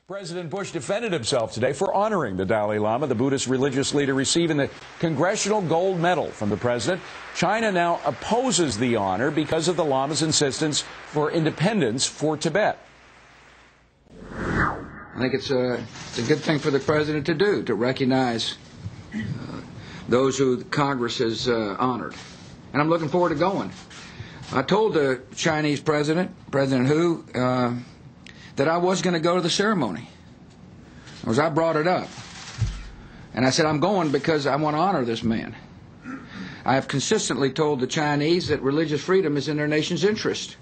President Bush defended himself today for honoring the Dalai Lama, the Buddhist religious leader receiving the Congressional Gold Medal from the president. China now opposes the honor because of the Lama's insistence for independence for Tibet. I think it's a good thing for the president to do, to recognize those who Congress has honored. And I'm looking forward to going. I told the Chinese president, President Hu, that I was going to go to the ceremony. I brought it up. And I said, I'm going because I want to honor this man. I have consistently told the Chinese that religious freedom is in their nation's interest.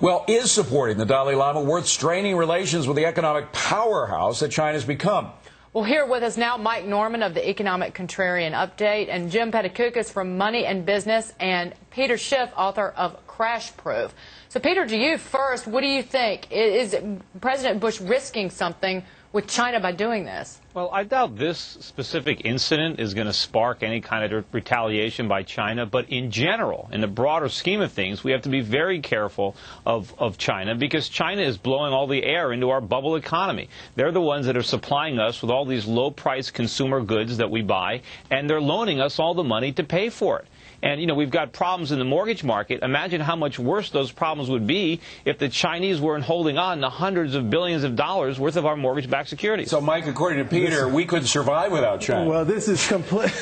Well, is supporting the Dalai Lama worth straining relations with the economic powerhouse that China's become? Well, here with us now, Mike Norman of the Economic Contrarian Update, and Jim Pettikoukas from Money and Business, and Peter Schiff, author of Crash Proof. So, Peter, to you first, what do you think? Is President Bush risking something with China by doing this? Well, I doubt this specific incident is going to spark any kind of retaliation by China. But in general, in the broader scheme of things, we have to be very careful of China, because China is blowing all the air into our bubble economy. They're the ones that are supplying us with all these low-priced consumer goods that we buy, and they're loaning us all the money to pay for it. And, you know, we've got problems in the mortgage market. Imagine how much worse those problems would be if the Chinese weren't holding on to hundreds of billions of dollars worth of our mortgage-backed securities. So, Mike, according to Peter, we couldn't survive without China. Well, this is complete.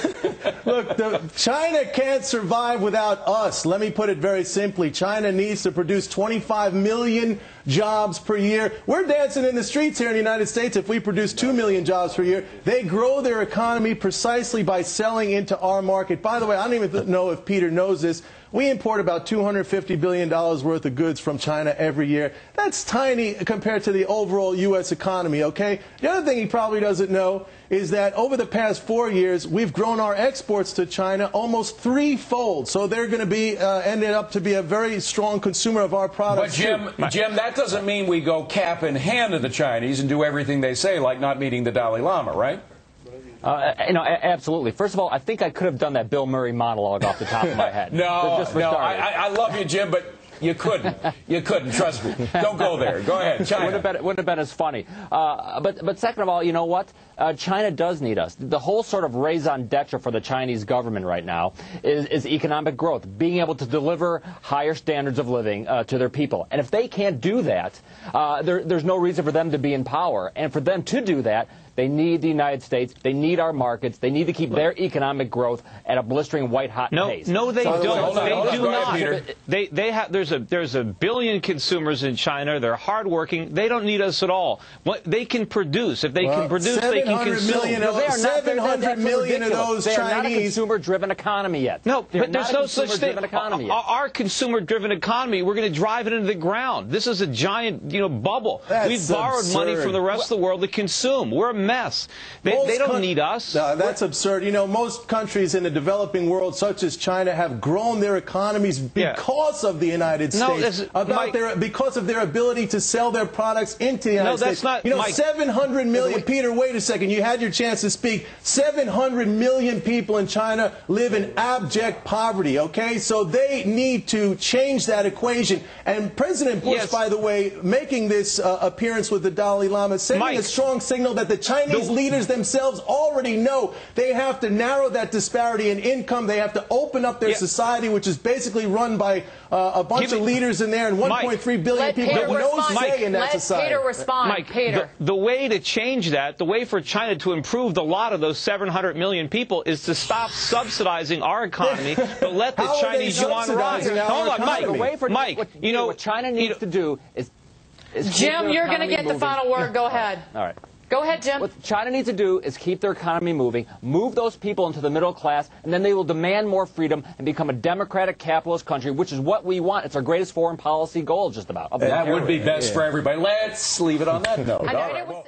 Look, China can't survive without us. Let me put it very simply. China needs to produce 25 million jobs per year. We're dancing in the streets here in the United States if we produce 2 million jobs per year. They grow their economy precisely by selling into our market. By the way, I don't even know if Peter knows this. We import about $250 billion worth of goods from China every year. That's tiny compared to the overall U.S. economy, okay? The other thing he probably doesn't know is that over the past 4 years, we've grown our exports to China almost threefold. So they're going to be ended up to be a very strong consumer of our products. But, Jim, that doesn't mean we go cap in hand to the Chinese and do everything they say, like not meeting the Dalai Lama, right? Absolutely. First of all, I think I could have done that Bill Murray monologue off the top of my head. I love you, Jim, but you couldn't. You couldn't. Trust me. Don't go there. Go ahead. China. Wouldn't have been as funny. But second of all, you know what? China does need us. The whole sort of raison d'etre for the Chinese government right now is economic growth, being able to deliver higher standards of living to their people. And if they can't do that, there's no reason for them to be in power. And for them to do that, they need the United States. They need our markets. They need to keep their economic growth at a blistering white-hot pace. No, they don't. They do not. They have. There's a billion consumers in China. They're hardworking. They don't need us at all. They can produce. If they can produce, they can consume. 700 million of those Chinese. They are not a consumer-driven economy yet. No, but there's no such thing. Our consumer-driven economy, we're going to drive it into the ground. This is a giant, bubble. We've borrowed money from the rest of the world to consume. We're a mess. They don't need us. No, that's absurd. Most countries in the developing world, such as China, have grown their economies because of the United States, because of their ability to sell their products into the United States. That's not. 700 million. Peter, wait a second. You had your chance to speak. 700 million people in China live in abject poverty. Okay, so they need to change that equation. And President Bush, by the way, making this appearance with the Dalai Lama, sending a strong signal that the Chinese leaders themselves already know they have to narrow that disparity in income. They have to open up their society, which is basically run by a bunch of leaders in there and 1.3 billion people with no say in that society. Let Peter respond. Mike, Peter. The way to change that, the way for China to improve the lot of those 700 million people is to stop subsidizing our economy, but let the Chinese yuan rise. Hold on, Mike. What China needs to do is Jim, you're going to get the final word. Go ahead. All right. Go ahead, Jim. What China needs to do is keep their economy moving, move those people into the middle class, and then they will demand more freedom and become a democratic capitalist country, which is what we want. It's our greatest foreign policy goal, just about. That would be best for everybody. Let's leave it on that note.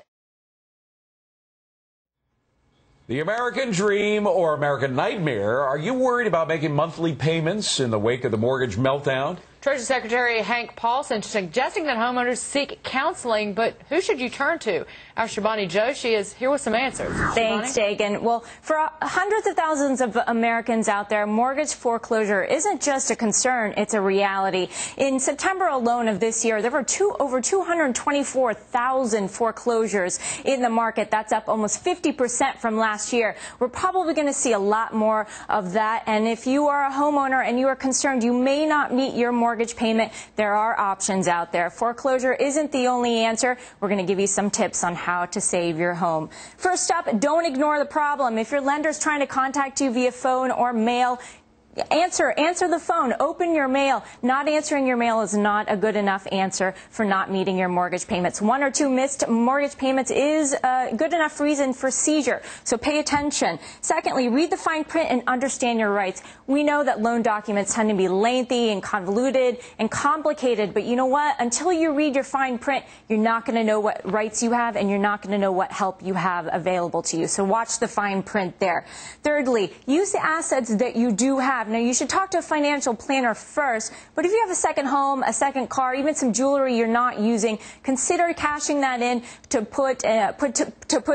The American dream or American nightmare? Are you worried about making monthly payments in the wake of the mortgage meltdown? Treasury Secretary Hank Paulson suggesting that homeowners seek counseling, but who should you turn to? Our Shivani Joshi is here with some answers. Thanks, Dagan. Well, for hundreds of thousands of Americans out there, mortgage foreclosure isn't just a concern, it's a reality. In September alone of this year, there were over 224,000 foreclosures in the market. That's up almost 50% from last year. We're probably going to see a lot more of that. And if you are a homeowner and you are concerned you may not meet your mortgage payment, there are options out there. Foreclosure isn't the only answer. We're going to give you some tips on how to save your home. First up, don't ignore the problem. If your lender is trying to contact you via phone or mail, answer the phone, open your mail. Not answering your mail is not a good enough answer for not meeting your mortgage payments. 1 or 2 missed mortgage payments is a good enough reason for seizure, so pay attention. Secondly, read the fine print and understand your rights. We know that loan documents tend to be lengthy and convoluted and complicated, but you know what? Until you read your fine print, you're not going to know what rights you have and you're not going to know what help you have available to you. So watch the fine print there. Thirdly, use the assets that you do have. Now, you should talk to a financial planner first, but if you have a second home, a second car, even some jewelry you're not using, consider cashing that in to put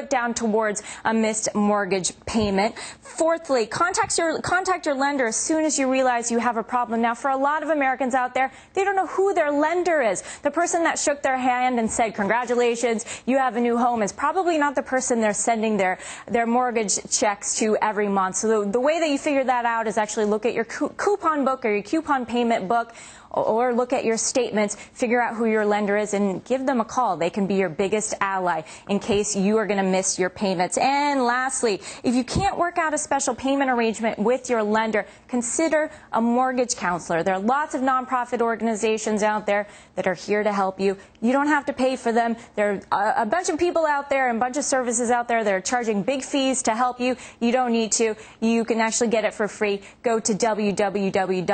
down towards a missed mortgage payment. Fourthly, contact your lender as soon as you realize you have a problem. Now, for a lot of Americans out there, they don't know who their lender is. The person that shook their hand and said, "Congratulations, you have a new home," is probably not the person they're sending their mortgage checks to every month. So the way that you figure that out is actually look at your coupon book or your coupon payment book, or look at your statements, figure out who your lender is, and give them a call. They can be your biggest ally in case you are going to miss your payments. And lastly, if you can't work out a special payment arrangement with your lender, consider a mortgage counselor. There are lots of nonprofit organizations out there that are here to help you. You don't have to pay for them. There are a bunch of people out there and a bunch of services out there that are charging big fees to help you. You don't need to. You can actually get it for free. Go to www.hud,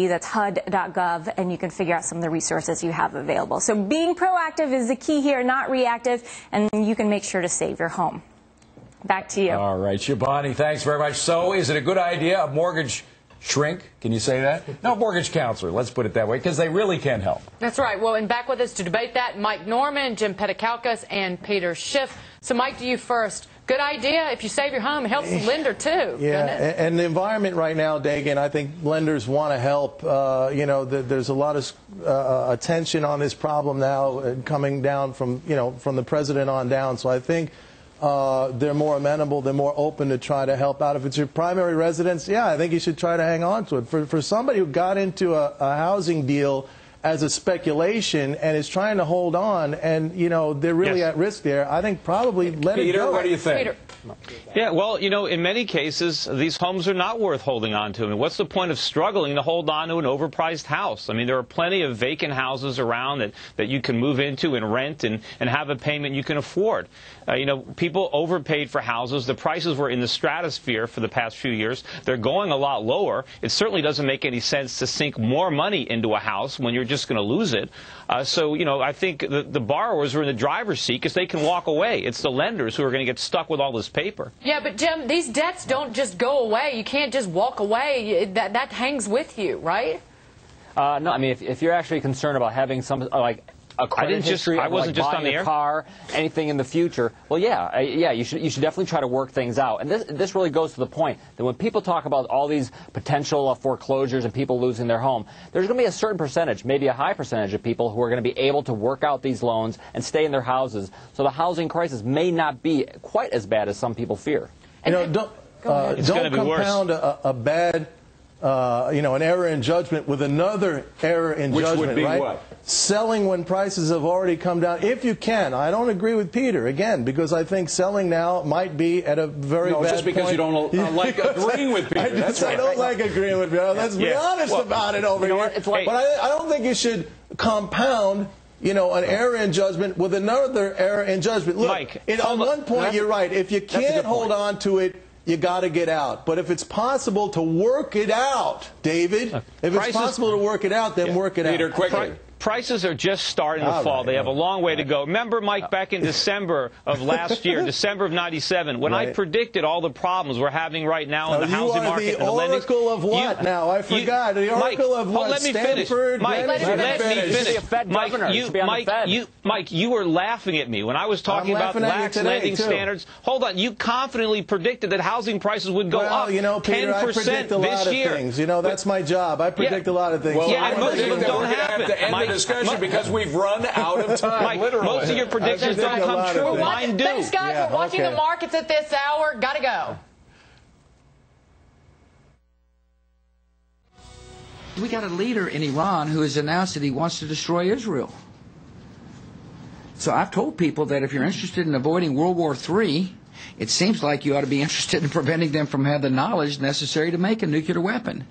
that's HUD.gov, and you can figure out some of the resources you have available. So being proactive is the key here, not reactive, and you can make sure to save your home. Back to you. All right, Shivani, thanks very much. So is it a good idea, a mortgage shrink? Can you say that? No, mortgage counselor, let's put it that way, because they really can help. That's right. Well, and back with us to debate that, Mike Norman, Jim Pettikalkas, and Peter Schiff. So, Mike, to you first. Good idea. If you save your home, it helps the lender, too. Yeah, and the environment right now, Dagan, I think lenders want to help. You know, there's a lot of attention on this problem now coming down from, from the president on down. So I think they're more amenable, they're more open to try to help out. If it's your primary residence, yeah, I think you should try to hang on to it. For somebody who got into a housing deal as a speculation and is trying to hold on, and they're really at risk there, I think probably let it go. Peter, what do you think? Peter. Yeah, well, in many cases, these homes are not worth holding on to. I mean, what's the point of struggling to hold on to an overpriced house? I mean, there are plenty of vacant houses around that you can move into and rent and have a payment you can afford. People overpaid for houses. The prices were in the stratosphere for the past few years. They're going a lot lower. It certainly doesn't make any sense to sink more money into a house when you're just going to lose it. So, I think the borrowers are in the driver's seat because they can walk away. It's the lenders who are going to get stuck with all this paper. Yeah, but Jim, these debts don't just go away. You can't just walk away. That hangs with you, right? No, I mean, if you're actually concerned about having some, like, a credit history, I wasn't just on the air. A car, anything in the future. Well, yeah, you should definitely try to work things out. And this really goes to the point that when people talk about all these potential foreclosures and people losing their home, there's going to be a certain percentage, maybe a high percentage of people who are going to be able to work out these loans and stay in their houses. So the housing crisis may not be quite as bad as some people fear. Don't compound a bad, an error in judgment with another error in judgment, would be right? what? Selling when prices have already come down, if you can. I don't agree with Peter, again, because I think selling now might be at a very bad just because point. you don't like agreeing with Peter. I don't like agreeing with Peter. Let's be honest about it over here. But I don't think you should compound an error in judgment with another error in judgment. Look, Mike, on one point, you're right. If you can't hold on to it, you got to get out. But if it's possible to work it out, David, if it's possible to work it out, then work it Peter, out. quickly. Prices are just starting to fall. They have a long way to go. Remember, Mike, back in December of last year, December of '97, when I predicted all the problems we're having right now in the housing market and the lending. The oracle of what now? I forgot. The oracle of what? Let me finish. Mike, Mike, you were laughing at me when I was talking about lax lending standards. Hold on. You confidently predicted that housing prices would go up 10% this year. Things. You know, that's my job. I predict a lot of things. Well, and most of them don't happen. Discussion because we've run out of time. Mike, most of your predictions don't come true. Mine do. Thanks, guys, for watching the markets at this hour. Gotta go. We got a leader in Iran who has announced that he wants to destroy Israel. So I've told people that if you're interested in avoiding World War III, it seems like you ought to be interested in preventing them from having the knowledge necessary to make a nuclear weapon.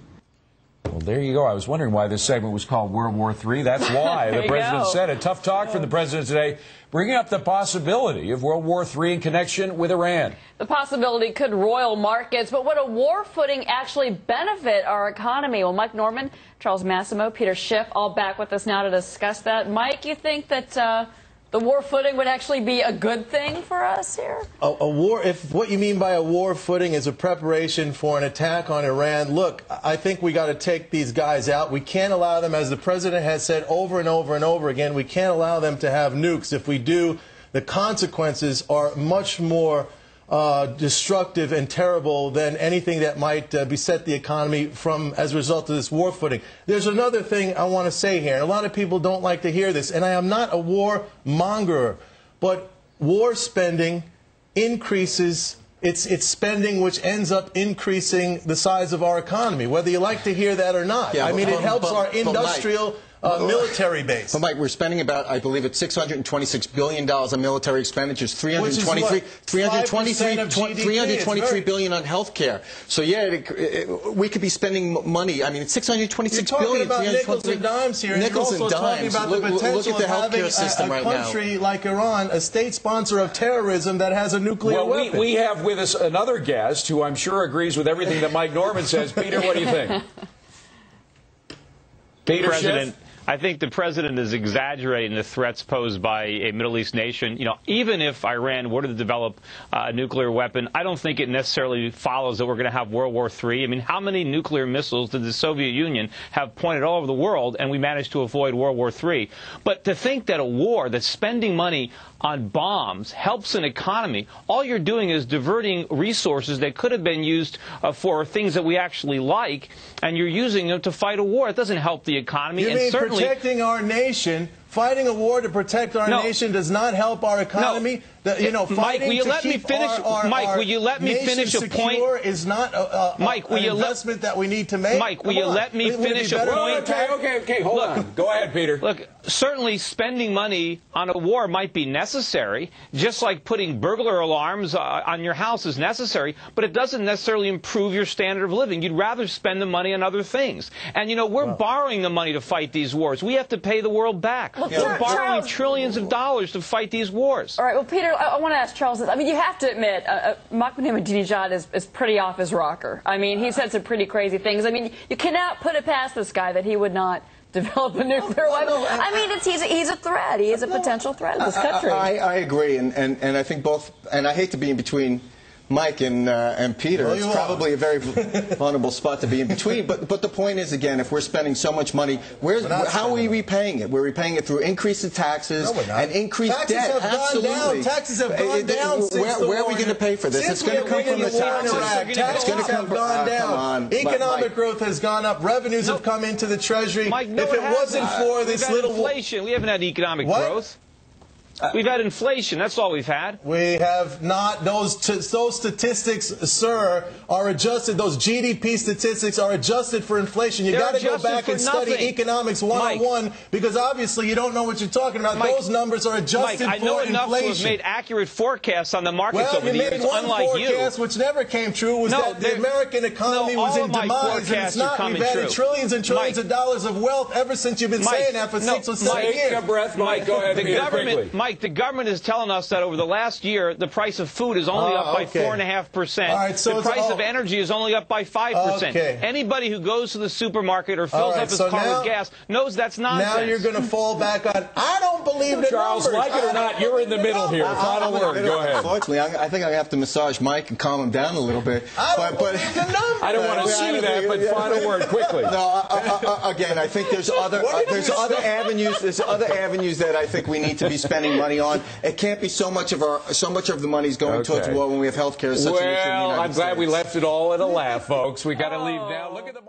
Well, there you go. I was wondering why this segment was called World War III. That's why. The president said it. Tough talk from the president today, bringing up the possibility of World War III in connection with Iran. The possibility could roil markets, but would a war footing actually benefit our economy? Well, Mike Norman, Charles Massimo, Peter Schiff, all back with us now to discuss that. Mike, you think that the war footing would actually be a good thing for us here? A war, if what you mean by a war footing is a preparation for an attack on Iran, look, I think we got to take these guys out. We can't allow them, as the president has said over and over and over again, we can't allow them to have nukes. If we do, the consequences are much more destructive and terrible than anything that might beset the economy as a result of this war footing. There's another thing I want to say here, and a lot of people don't like to hear this, and I am not a war mongerer, but war spending increases, it's spending which ends up increasing the size of our economy, whether you like to hear that or not. Yeah, I mean, it helps our industrial military base. But Mike, we're spending about, I believe it's $626 billion on military expenditures, $323 billion on health care. So yeah, we could be spending money. I mean, it's $626 billion. About nickels and dimes here. Nickels and dimes. About the potential look at the healthcare system right now. A country like Iran, a state sponsor of terrorism that has a nuclear weapon. We have with us another guest who I'm sure agrees with everything that Mike Norman says. Peter, what do you think? Peter President. I think the president is exaggerating the threats posed by a Middle East nation. You know, even if Iran were to develop a nuclear weapon, I don't think it necessarily follows that we're going to have World War III. I mean, how many nuclear missiles did the Soviet Union have pointed all over the world, and we managed to avoid World War III? But to think that a war that's spending money on bombs helps an economy, all you're doing is diverting resources that could have been used for things that we actually like, and you're using them to fight a war. It doesn't help the economy. You mean protecting our nation? Fighting a war to protect our nation does not help our economy. You know, Mike, will you let me finish? Mike, will you let me finish a point? Is not an investment that we need to make. Mike, will you let me finish a point? Okay, hold on. Go ahead, Peter. Look, certainly spending money on a war might be necessary, just like putting burglar alarms on your house is necessary, but it doesn't necessarily improve your standard of living. You'd rather spend the money on other things. And, you know, we're borrowing the money to fight these wars. We have to pay the world back. We're borrowing trillions of dollars to fight these wars. All right, well, Peter, I want to ask Charles this. I mean, you have to admit, Ahmadinejad is pretty off his rocker. I mean, he said some pretty crazy things. I mean, you cannot put it past this guy that he would not develop a nuclear weapon. I mean, he's a threat. He is a potential threat to this country. I agree, and I think both, and I hate to be in between Mike and Peter. It's probably a very vulnerable spot to be in between. But the point is, again, if we're spending so much money, how are we repaying it? We're repaying it through increase in taxes and increased debt. Absolutely. Taxes have gone down since where are we going to pay for this? It's going to come from the taxes. Taxes have gone down. Economic growth has gone up. Revenues have come into the Treasury. Mike, if it wasn't for this little inflation, we haven't had economic growth. We've had inflation. That's all we've had. We have not. Those statistics, sir, are adjusted. Those GDP statistics are adjusted for inflation. You got to go back and study economics 101 because obviously you don't know what you're talking about. Those numbers are adjusted for inflation. I know enough to have made accurate forecasts on the markets over the years, unlike you. One forecast which never came true was that the American economy was in demise, and it's not. We've added trillions and trillions of dollars of wealth ever since you've been saying that for 6 or 7 years. Take a breath, Mike. Go ahead, Peter, quickly. Mike, the government is telling us that over the last year, the price of food is only up by 4.5%. All right, so the price of energy is only up by 5%. Okay. Anybody who goes to the supermarket or fills up his car with gas knows that's nonsense. Now you're going to fall back on, I don't believe the Charles, numbers. like it or not, you're in the middle here. Final word. Go ahead. Unfortunately, I think I have to massage Mike and calm him down a little bit. I don't believe the numbers. I don't want to see that, but final word quickly. No, again, I think there's other avenues. There's other avenues that I think we need to be spending money on. It can't be so much of the money's going towards war when we have health care. Well, I'm glad we left it all at a laugh, folks. We got to leave now. Look at the